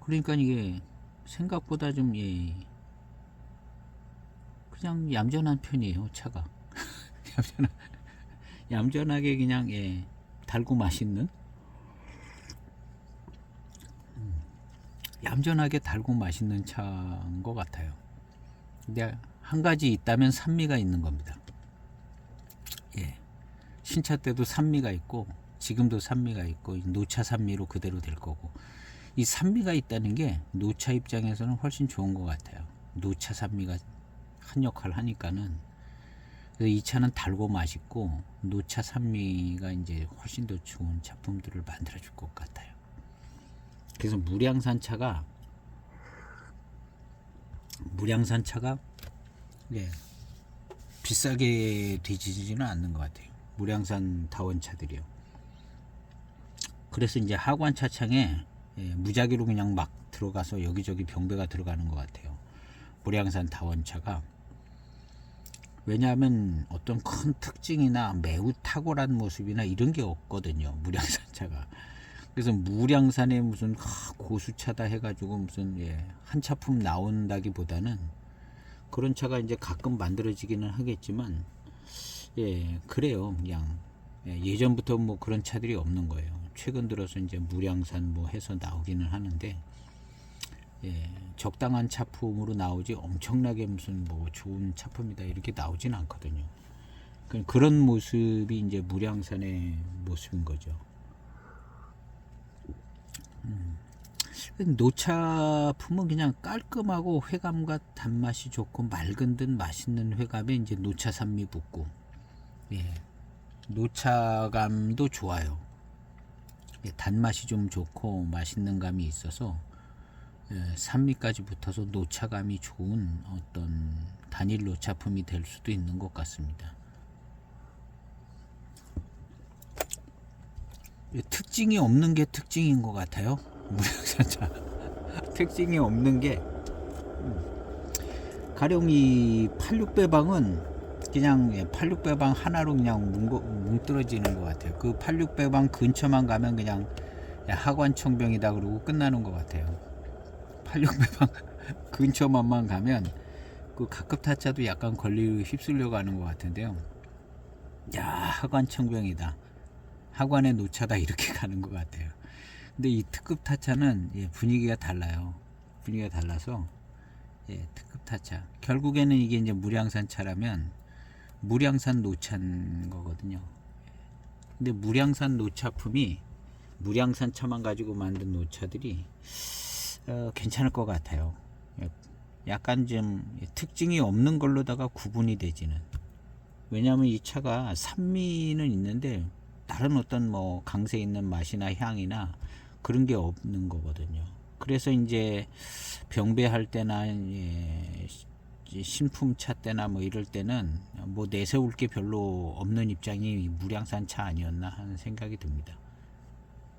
그러니까 이게 생각보다 좀 그냥 얌전한 편이에요. 차가 얌전하게 그냥 달고 맛있는 얌전하게 달고 맛있는 차인 것 같아요. 근데 한 가지 있다면 산미가 있는 겁니다. 신차 때도 산미가 있고 지금도 산미가 있고 노차 산미로 그대로 될 거고, 이 산미가 있다는 게 노차 입장에서는 훨씬 좋은 것 같아요. 노차 산미가 한 역할 하니까는. 그래서 이 차는 달고 맛있고 노차 산미가 이제 훨씬 더 좋은 작품들을 만들어 줄 것 같아요. 그래서 무량산 차가 비싸게 되지는 않는 것 같아요. 무량산 다원차들이요. 그래서 이제 하관 차창에 무작위로 그냥 막 들어가서 여기저기 병배가 들어가는 것 같아요. 무량산 다원차가. 왜냐하면 어떤 큰 특징이나 매우 탁월한 모습이나 이런 게 없거든요, 무량산 차가. 그래서 무량산에 무슨 고수차다 해가지고 무슨 한 차품 나온다기보다는 그런 차가 이제 가끔 만들어지기는 하겠지만 그래요. 그냥 예전부터 뭐 그런 차들이 없는 거예요. 최근 들어서 이제 무량산 뭐 해서 나오기는 하는데 적당한 차품으로 나오지 엄청나게 무슨 뭐 좋은 차품이다 이렇게 나오진 않거든요. 그런 모습이 이제 무량산의 모습인 거죠. 노차품은 그냥 깔끔하고 회감과 단맛이 좋고 맑은 듯 맛있는 회감에 이제 노차 산미 붙고, 노차감도 좋아요. 단맛이 좀 좋고 맛있는 감이 있어서 산미까지 붙어서 노차감이 좋은 어떤 단일 노차품이 될 수도 있는 것 같습니다. 특징이 없는 게 특징인 것 같아요. 무량산차 특징이 없는 게 가령 이 86배방은 그냥 86배방 하나로 그냥 뭉떨어지는 것 같아요. 그 86배방 근처만 가면 그냥 하관청병이다 그러고 끝나는 것 같아요. 86배방 근처만 가면 그 각급 타차도 약간 걸리고 휩쓸려 가는 것 같은데요. 야, 하관청병이다, 하관의 노차다, 이렇게 가는 것 같아요. 근데 이 특급 타차는 분위기가 달라요. 분위기가 달라서 특급 타차. 결국에는 이게 이제 무량산 차라면 무량산 노차인 거거든요. 근데 무량산 노차품이 무량산 차만 가지고 만든 노차들이 괜찮을 것 같아요. 약간 좀 특징이 없는 걸로다가 구분이 되지는. 왜냐하면 이 차가 산미는 있는데 다른 어떤 뭐 강세 있는 맛이나 향이나 그런 게 없는 거거든요. 그래서 이제 병배할 때나 신품차 때나 뭐 이럴 때는 뭐 내세울 게 별로 없는 입장이 무량산 차 아니었나 하는 생각이 듭니다.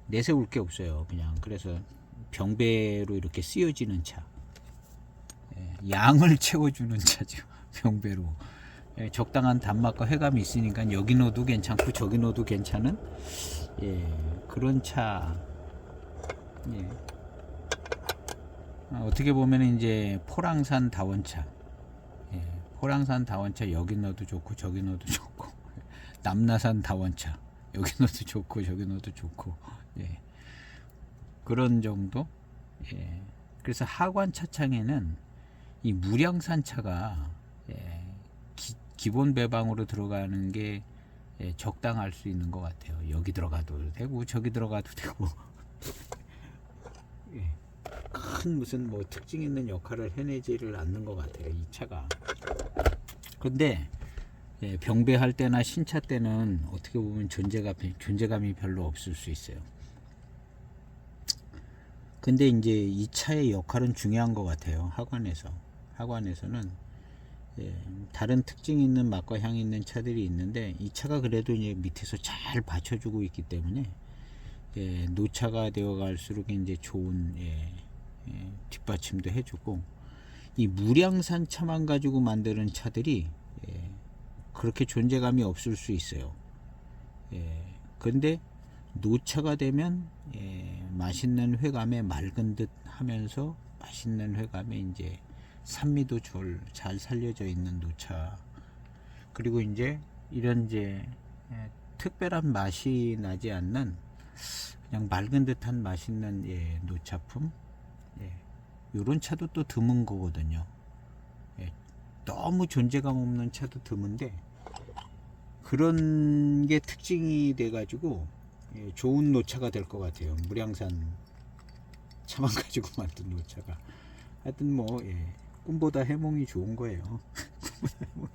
내세울 게 없어요. 그냥 그래서 병배로 이렇게 쓰여지는 차, 양을 채워주는 차죠. 병배로 적당한 단맛과 회감이 있으니까 여기 넣어도 괜찮고 저기 넣어도 괜찮은 그런 차. 어떻게 보면 이제 포랑산 다원차, 포랑산 다원차 여기 넣어도 좋고 저기 넣어도 좋고, 남나산 다원차 여기 넣어도 좋고 저기 넣어도 좋고, 그런 정도. 그래서 하관 차창에는 이 무량산 차가 기본 배방으로 들어가는 게 적당할 수 있는 것 같아요. 여기 들어가도 되고 저기 들어가도 되고 큰 무슨 뭐 특징 있는 역할을 해내지를 않는 것 같아요, 이 차가. 근데 병배할 때나 신차 때는 어떻게 보면 존재감이 별로 없을 수 있어요. 근데 이제 이 차의 역할은 중요한 것 같아요. 하관에서는 다른 특징 있는 맛과 향이 있는 차들이 있는데 이 차가 그래도 이제 밑에서 잘 받쳐주고 있기 때문에 노차가 되어 갈수록 이제 좋은 뒷받침도 해주고, 이 무량산 차만 가지고 만드는 차들이 그렇게 존재감이 없을 수 있어요. 근데 노차가 되면 맛있는 회감에 맑은 듯 하면서 맛있는 회감에 이제 산미도 잘 살려져 있는 노차. 그리고 이제 이런 이제 특별한 맛이 나지 않는 그냥 맑은 듯한 맛있는 노차품, 요런 차도 또 드문 거거든요. 너무 존재감 없는 차도 드문데 그런 게 특징이 돼 가지고 좋은 노차가 될 것 같아요. 무량산 차만 가지고 만든 노차가. 하여튼 뭐 꿈보다 해몽이 좋은 거예요. 꿈보다 해몽이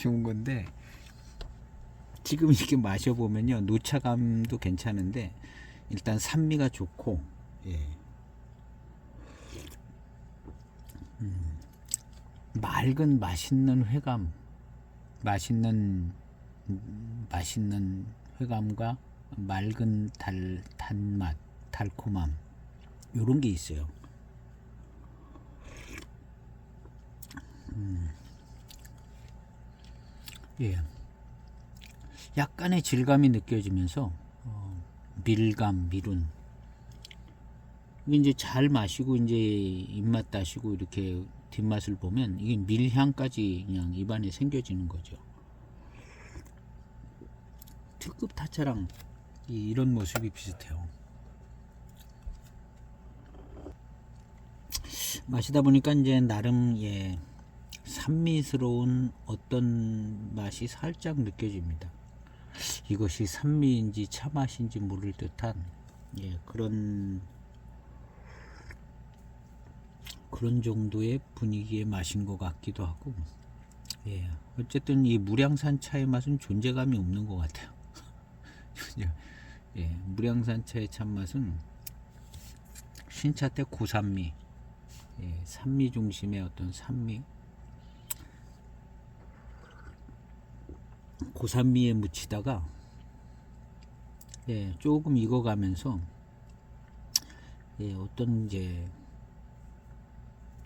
좋은 건데 지금 이렇게 마셔보면요, 노차감도 괜찮은데 일단 산미가 좋고, 맑은 맛있는 회감, 맛있는 회감과 맑은 단맛, 달콤함, 요런 게 있어요. 약간의 질감이 느껴지면서 밀감, 미룬. 이제 잘 마시고 이제 입맛 다시고 이렇게 뒷맛을 보면 이게 밀향까지 그냥 입안에 생겨지는 거죠. 특급 타차랑 이런 모습이 비슷해요. 마시다 보니까 이제 나름 산미스러운 어떤 맛이 살짝 느껴집니다. 이것이 산미인지 차맛인지 모를 듯한 그런 정도의 분위기의 맛인 것 같기도 하고, 어쨌든 이 무량산 차의 맛은 존재감이 없는 것 같아요. 무량산 차의 참맛은 신차 때 고산미, 산미 중심의 어떤 산미, 고산미에 묻히다가 조금 익어가면서 어떤 이제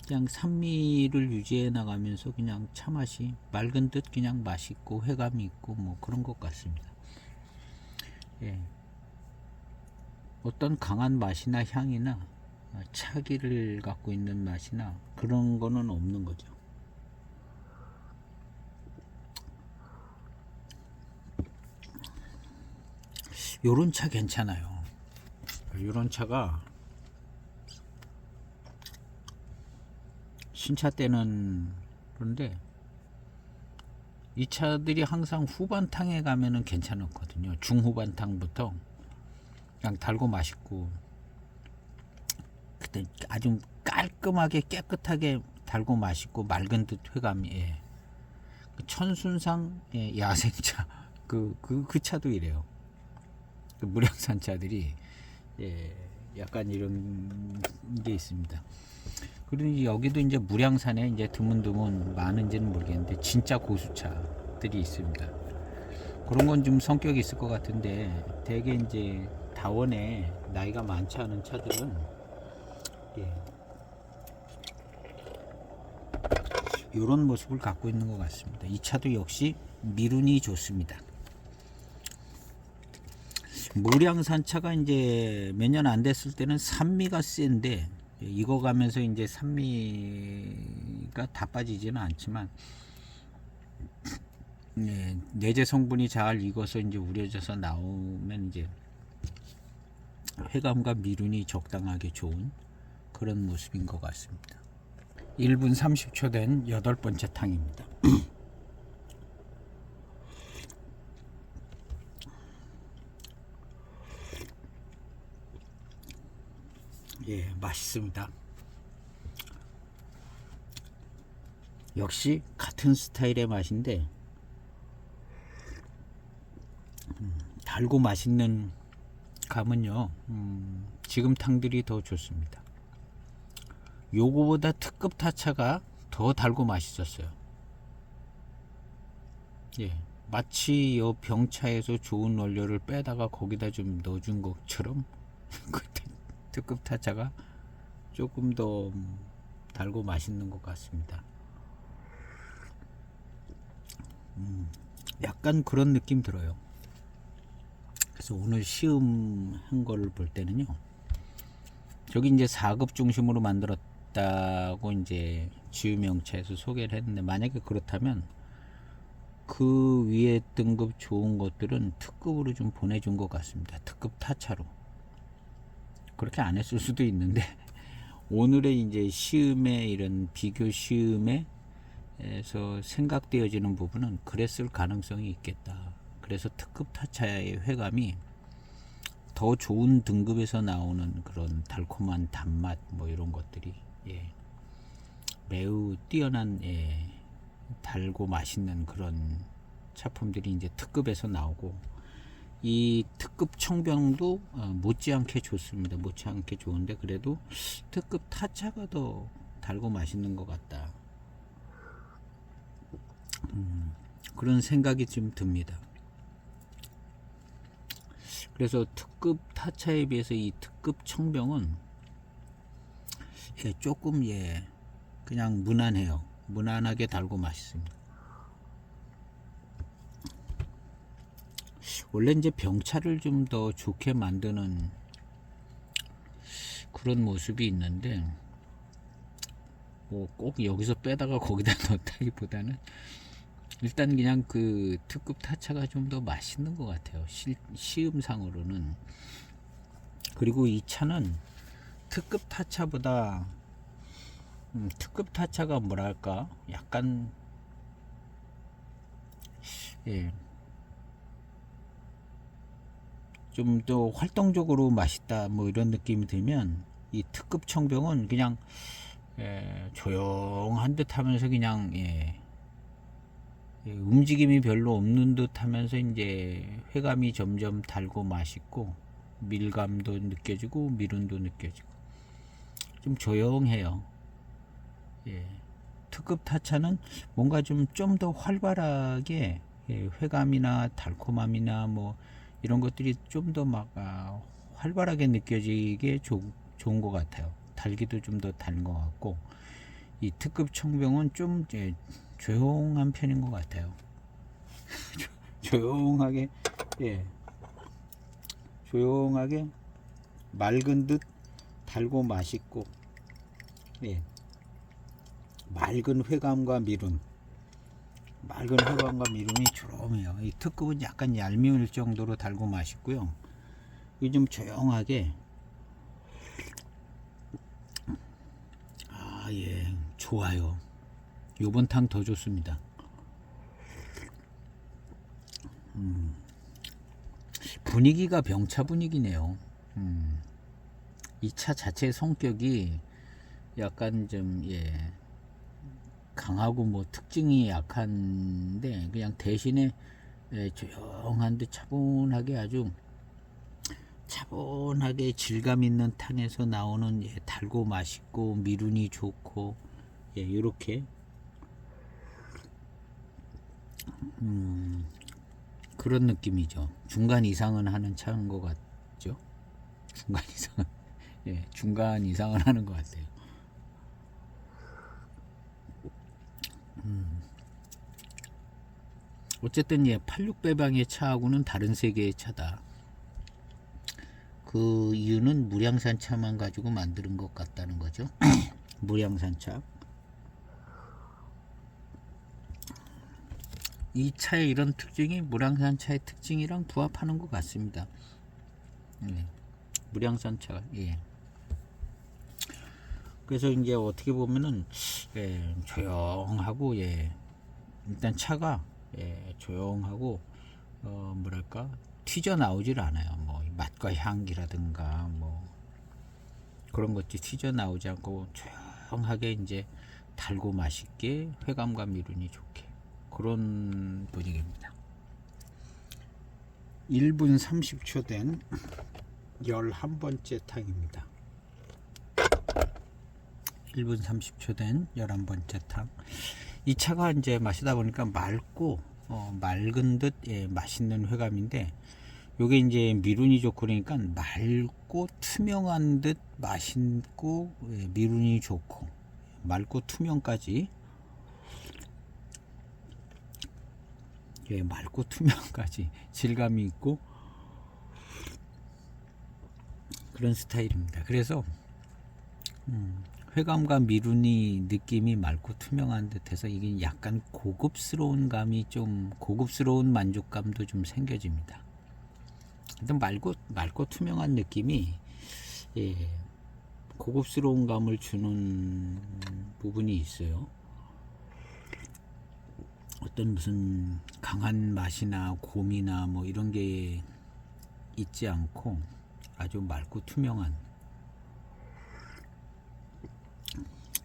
그냥 산미를 유지해 나가면서 그냥 차 맛이 맑은 듯 그냥 맛있고 회감이 있고 뭐 그런 것 같습니다. 어떤 강한 맛이나 향이나 차기를 갖고 있는 맛이나 그런 거는 없는 거죠. 요런 차 괜찮아요. 요런 차가 신차 때는 그런데 이 차들이 항상 후반탕에 가면은 괜찮았거든요. 중후반탕부터 그냥 달고 맛있고, 그때 아주 깔끔하게 깨끗하게 달고 맛있고 맑은 듯 회감이, 그 천순상 야생차 그 차도 이래요. 그 무량산 차들이 약간 이런 게 있습니다. 그리고 여기도 이제 무량산에 이제 드문드문 많은지는 모르겠는데 진짜 고수차들이 있습니다. 그런 건 좀 성격이 있을 것 같은데 대개 이제 다원에 나이가 많지 않은 차들은 이런 모습을 갖고 있는 것 같습니다. 이 차도 역시 미룬이 좋습니다. 무량산 차가 이제 몇 년 안 됐을 때는 산미가 센데 익어가면서 이제 산미가 다 빠지지는 않지만 내재 성분이 잘 익어서 이제 우려져서 나오면 이제 회감과 미륜이 적당하게 좋은 그런 모습인 것 같습니다. 1분 30초 된 8번째 탕입니다. 맛있습니다. 역시 같은 스타일의 맛인데 달고 맛있는 감은요, 지금 탕들이 더 좋습니다. 요거보다 특급 타차가 더 달고 맛있었어요. 마치 요 병차에서 좋은 원료를 빼다가 거기다 좀 넣어준 것처럼 그때 특급 타차가 조금 더 달고 맛있는 것 같습니다. 약간 그런 느낌 들어요. 그래서 오늘 시음한 거를 볼 때는요, 저기 이제 4급 중심으로 만들었다고 이제 지유명차에서 소개를 했는데, 만약에 그렇다면 그 위에 등급 좋은 것들은 특급으로 좀 보내준 것 같습니다. 특급 타차로. 그렇게 안 했을 수도 있는데 오늘의 이제 시음의 이런 비교 시음에서 생각되어지는 부분은 그랬을 가능성이 있겠다. 그래서 특급 타차의 회감이 더 좋은 등급에서 나오는 그런 달콤한 단맛 뭐 이런 것들이 매우 뛰어난 달고 맛있는 그런 차품들이 이제 특급에서 나오고, 이 특급 청병도 못지않게 좋습니다. 못지않게 좋은데 그래도 특급 타차가 더 달고 맛있는 것 같다. 그런 생각이 좀 듭니다. 그래서 특급 타차에 비해서 이 특급 청병은 조금 그냥 무난해요. 무난하게 달고 맛있습니다. 원래 이제 병차를 좀 더 좋게 만드는 그런 모습이 있는데 뭐 꼭 여기서 빼다가 거기다 넣다기보다는 일단 그냥 그 특급 타차가 좀 더 맛있는 것 같아요. 시음상으로는. 그리고 이 차는 특급 타차보다 특급 타차가 뭐랄까 약간 좀 더 활동적으로 맛있다 뭐 이런 느낌이 들면, 이 특급 청병은 그냥 조용한 듯 하면서 그냥 움직임이 별로 없는 듯 하면서 이제 회감이 점점 달고 맛있고 밀감도 느껴지고 미룬도 느껴지고 좀 조용해요. 특급 타차는 뭔가 좀 더 활발하게 회감이나 달콤함이나 뭐 이런 것들이 좀 더 막 활발하게 느껴지게 좋은 것 같아요. 달기도 좀 더 단 것 같고, 이 특급 청병은 좀 조용한 편인 것 같아요. 조용하게 조용하게 맑은 듯 달고 맛있고 맑은 회감과 미룬, 미름이 주름해요. 이 특급은 약간 얄미울 정도로 달고 맛있고요. 이 좀 조용하게 좋아요. 요번 탕 더 좋습니다. 분위기가 병차 분위기네요. 이 차 자체의 성격이 약간 좀 강하고 뭐 특징이 약한데, 그냥 대신에 조용한 듯 차분하게 아주 차분하게 질감 있는 탕에서 나오는 달고 맛있고 미룬이 좋고 요렇게 그런 느낌이죠. 중간 이상은 하는 차인 것 같죠. 중간 이상은 중간 이상은 하는 것 같아요. 어쨌든 86배방의 차하고는 다른 세계의 차다. 그 이유는 무량산 차만 가지고 만드는 것 같다는 거죠. 무량산 차. 이 차의 이런 특징이 무량산 차의 특징이랑 부합하는 것 같습니다. 무량산 차가 그래서 이제 어떻게 보면은 조용하고 일단 차가 조용하고 뭐랄까 튀져 나오질 않아요. 뭐 맛과 향기라든가 뭐 그런 것들이 튀져 나오지 않고 조용하게 이제 달고 맛있게 회감과 미룬이 좋게 그런 분위기입니다. 1분 30초 된 11번째 탕입니다. 1분 30초 된 11번째 탕. 이 차가 이제 마시다 보니까 맑고 맑은 듯 맛있는 회감인데, 요게 이제 미룬이 좋고 그러니까 맑고 투명한 듯 맛있고 미룬이 좋고 맑고 투명까지 맑고 투명까지 질감이 있고 그런 스타일입니다. 그래서 회감과 미룬이 느낌이 맑고 투명한 듯해서 이게 약간 고급스러운 감이 좀 고급스러운 만족감도 좀 생겨집니다. 일단 맑고 투명한 느낌이 고급스러운 감을 주는 부분이 있어요. 어떤 무슨 강한 맛이나 곰이나 뭐 이런 게 있지 않고 아주 맑고 투명한,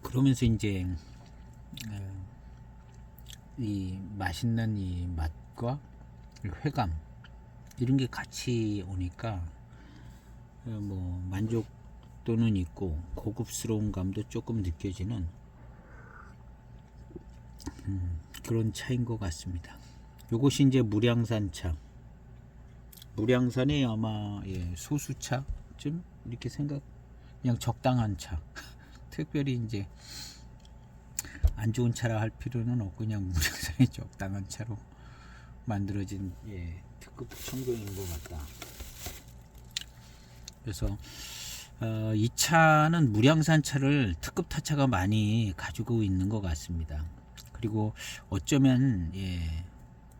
그러면서 이제 이 맛있는 이 맛과 회감 이런 게 같이 오니까 뭐 만족도는 있고 고급스러운 감도 조금 느껴지는 그런 차인 것 같습니다. 요것이 이제 무량산차, 무량산의 아마 소수차쯤 이렇게 그냥 적당한 차. 특별히 이제 안 좋은 차라 할 필요는 없고 그냥 무량산의 적당한 차로 만들어진 특급 청경인 것 같다. 그래서 이 차는 무량산 차를 특급 타차가 많이 가지고 있는 것 같습니다. 그리고 어쩌면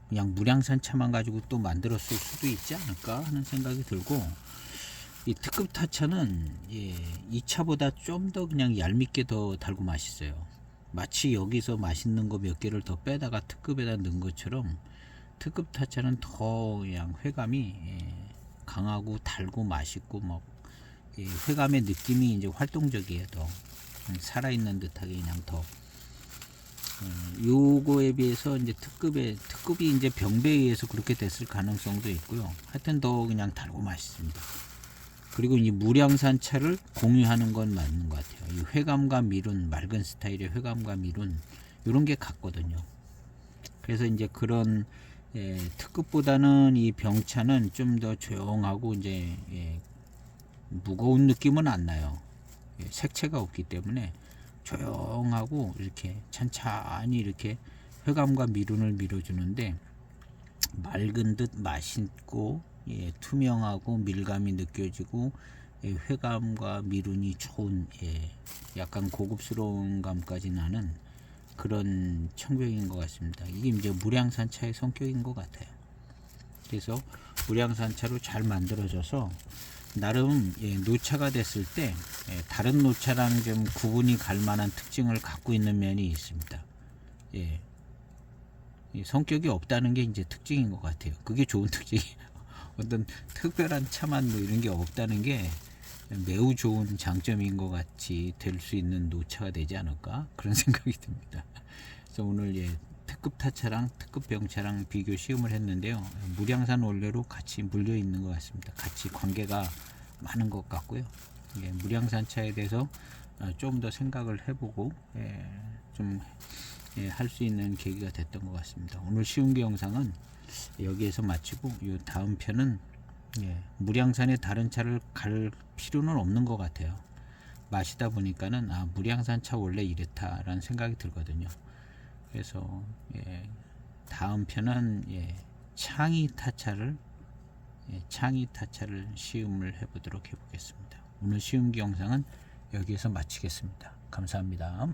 그냥 무량산 차만 가지고 또 만들었을 수도 있지 않을까 하는 생각이 들고, 이 특급 타차는 이 차보다 좀 더 그냥 얄밉게 더 달고 맛있어요. 마치 여기서 맛있는 거 몇 개를 더 빼다가 특급에다 넣은 것처럼 특급 타차는 더 그냥 회감이 강하고 달고 맛있고 막 회감의 느낌이 이제 활동적이에요. 더 살아있는 듯하게 그냥 더 요거에 비해서 이제 특급이 이제 병배에 의해서 그렇게 됐을 가능성도 있고요. 하여튼 더 그냥 달고 맛있습니다. 그리고 이 무량산 차를 공유하는 건 맞는 것 같아요. 이 회감과 미룬, 맑은 스타일의 회감과 미룬 이런 게 같거든요. 그래서 이제 그런 특급보다는 이 병차는 좀 더 조용하고 이제 무거운 느낌은 안 나요. 색채가 없기 때문에 조용하고 이렇게 천천히 이렇게 회감과 미룬을 밀어주는데 맑은 듯 맛있고 투명하고 밀감이 느껴지고 회감과 미룬이 좋은 약간 고급스러운 감까지 나는 그런 청백인 것 같습니다. 이게 이제 무량산차의 성격인 것 같아요. 그래서 무량산차로 잘 만들어져서 나름 노차가 됐을 때 다른 노차랑 좀 구분이 갈 만한 특징을 갖고 있는 면이 있습니다. 성격이 없다는 게 이제 특징인 것 같아요. 그게 좋은 특징이에요. 어떤 특별한 차만 뭐 이런 게 없다는 게 매우 좋은 장점인 것 같이 될 수 있는 노차가 되지 않을까 그런 생각이 듭니다. 그래서 오늘 특급 타차랑 특급 병차랑 비교 시험을 했는데요. 무량산 원료로 같이 물려 있는 것 같습니다. 같이 관계가 많은 것 같고요. 무량산 차에 대해서 좀 더 생각을 해보고 좀 할 수 있는 계기가 됐던 것 같습니다. 오늘 시운기 영상은 여기에서 마치고 이 다음 편은 무량산의 다른 차를 갈 필요는 없는 것 같아요. 마시다 보니까는 무량산 차 원래 이랬다라는 생각이 들거든요. 그래서 다음 편은 창의 타차를 시음을 해보도록 해보겠습니다. 오늘 시음기 영상은 여기에서 마치겠습니다. 감사합니다.